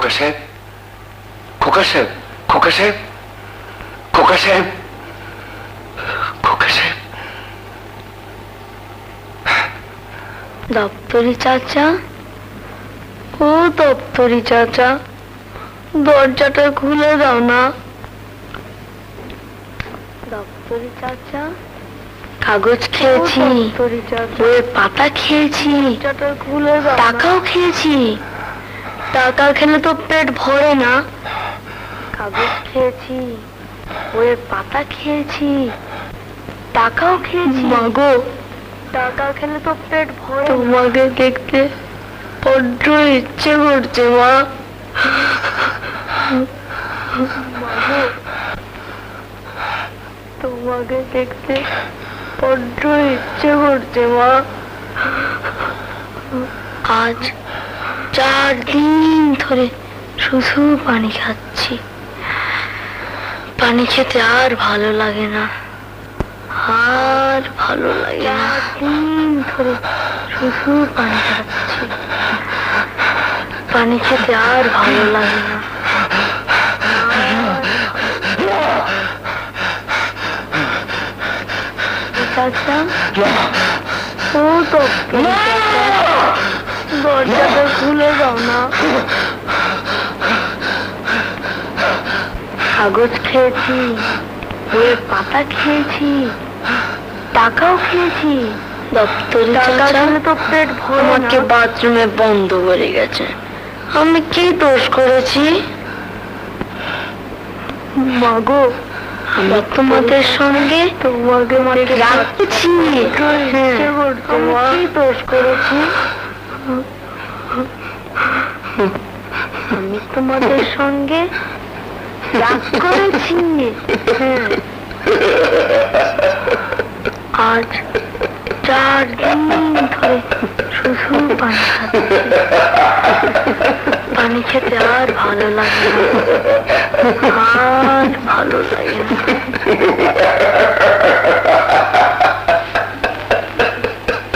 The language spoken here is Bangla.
খোকা সাহেব, খোকা সাহেব, খোকা সাহেব, খোকা সাহেব, খোকা সাহেব। দপ্তরি চাচা, ও দপ্তরি চাচা, দরজাটা খুলে দাও না। দপ্তরি চাচা, কাগজ খেয়েছি, বইয়ের পাতা খেয়েছি, টাকাও খেয়েছি। টাকা খেলে তো পেট ভরে না। কাগজ খেয়েছি, বইয়ের পাতা খেয়েছি, টাকাও খেয়েছি। মাগো, টাকা খেলে তো পেট ভরে। তোমাকে দেখতে বড্ড ইচ্ছে করছে মা। মাগো, তোমাকে দেখতে বড্ড ইচ্ছে করছে মা। আজ 4 দিন ধরে শুধু পানি খাচ্ছি। পানি খেতে আর ভালো লাগে না, আর ভালো লাগে না। 4 দিন ধরে শুধু পানি খাচ্ছি। পানি খেতে আর ভালো লাগে না। চাচা, ও তো দরজাটা খুলে দাও না। কাগজ খেয়েছি, বইয়ের পাতা খেয়েছি, টাকাও খেয়েছি। দপ্তরি চাচা তো পেট ভরে। আমাকে বাথরুমে বন্ধ করে গেছে। আমি কি দোষ করেছি? মাগো, আমি তোমাদের সঙ্গে তোমাকে রাখছি। কি দোষ করেছি? আমি তোমাদের সঙ্গে রাগ করেছি। আজ 4 দিন ধরে শুধু পানি খাচ্ছি। পানি খেতে আর ভালো লাগে না, আর ভালো লাগে না।